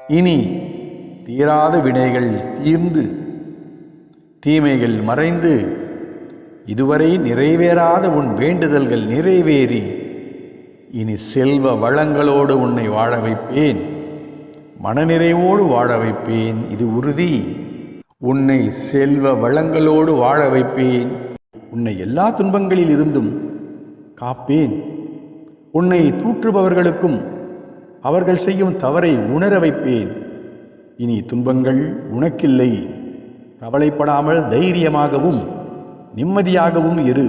இனி தீராத வினைகள் தீர்ந்து தீமைகள் மறைந்து இதுவரை நிறைவேறாத உன் வேண்டுதல்கள் நிறைவேறி இனி செல்வ வளங்களோடு உன்னை வாழ வைப்பேன். மனநிறைவோடு வாழ வைப்பேன், இது உறுதி. உன்னை செல்வ வளங்களோடு வாழ வைப்பேன். உன்னை எல்லா துன்பங்களில் இருந்தும் காப்பேன். உன்னை தூற்றுபவர்களுக்கும் அவர்கள் செய்யும் தவறை உணர வைப்பேன். இனி துன்பங்கள் உனக்கில்லை. கவலைப்படாமல் தைரியமாகவும் நிம்மதியாகவும் இரு.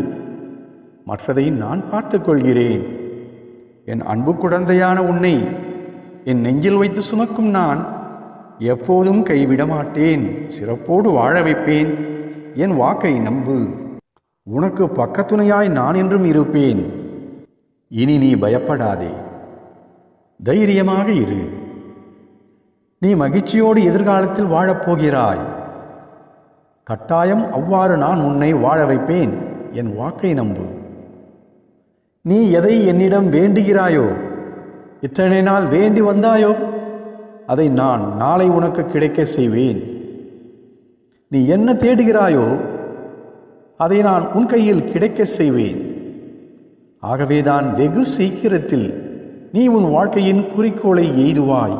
மற்றதை நான் பார்த்துக்கொள்கிறேன். என் அன்பு குழந்தையான உன்னை என் நெஞ்சில் வைத்து சுமக்கும் நான் எப்போதும் கைவிட மாட்டேன். சிறப்போடு வாழ வைப்பேன். என் வாக்கை நம்பு. உனக்கு பக்கத்துணையாய் நான் என்றும் இருப்பேன். இனி நீ பயப்படாதே, தைரியமாக இரு. நீ மகிழ்ச்சியோடு எதிர்காலத்தில் வாழப்போகிறாய். கட்டாயம் அவ்வாறு நான் உன்னை வாழ வைப்பேன். என் வாக்கை நம்பு. நீ எதை என்னிடம் வேண்டுகிறாயோ, இத்தனை நாள் வேண்டி வந்தாயோ, அதை நான் நாளை உனக்கு கிடைக்க செய்வேன். நீ என்ன தேடுகிறாயோ அதை நான் உன் கையில் கிடைக்க செய்வேன். ஆகவேதான் வெகு சீக்கிரத்தில் நீ உன் வாழ்க்கையின் குறிக்கோளை எய்துவாய்.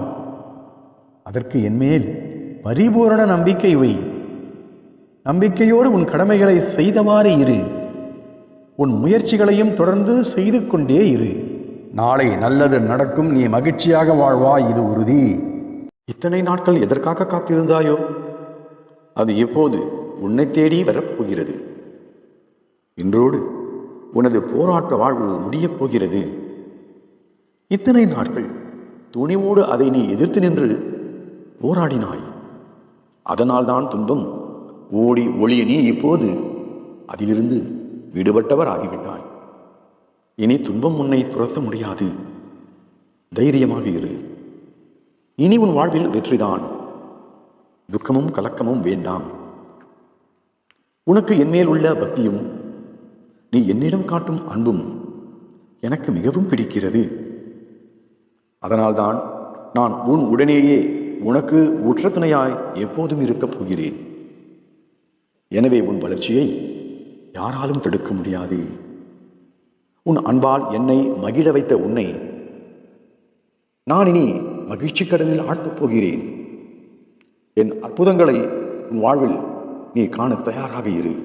அதற்கு என்மேல் பரிபூரண நம்பிக்கை வை. நம்பிக்கையோடு உன் கடமைகளை செய்தவாறு இரு. உன் முயற்சிகளையும் தொடர்ந்து செய்து கொண்டே இரு. நாளை நல்லது நடக்கும். நீ மகிழ்ச்சியாக வாழ்வாய், இது உறுதி. இத்தனை நாட்கள் எதற்காக காத்திருந்தாயோ அது எப்போது உன்னை தேடி வரப்போகிறது. இன்றோடு உனது போராட்ட வாழ்வு முடியப் போகிறது. இத்தனை நாட்கள் துணிவோடு அதை நீ எதிர்த்து நின்று போராடினாய். அதனால்தான் துன்பம் ஓடி ஒளிய நீ இப்போது அதிலிருந்து விடுபட்டவர் ஆகிவிட்டாய். இனி துன்பம் உன்னை துரத்த முடியாது. தைரியமாக இரு. இனி உன் வாழ்வில் வெற்றிதான். துக்கமும் கலக்கமும் வேண்டாம். உனக்கு என்மேல் உள்ள பக்தியும் நீ என்னிடம் காட்டும் அன்பும் எனக்கு மிகவும் பிடிக்கிறது. அதனால்தான் நான் உன் உடனேயே உனக்கு உற்ற துணையாய் எப்போதும் இருக்கப் போகிறேன். எனவே உன் வளர்ச்சியை யாராலும் தடுக்க முடியாது. உன் அன்பால் என்னை மகிழ வைத்த உன்னை நான் இனி மகிழ்ச்சி கடலில் ஆழ்த்தப் போகிறேன். என் அற்புதங்களை உன் வாழ்வில் நீ காண தயாராக இரு.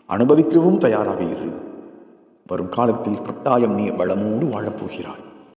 அனுபவிக்கவும் தயாராக இரு. வரும் காலத்தில் கட்டாயம் நீ வளமோடு வாழப்போகிறாய்.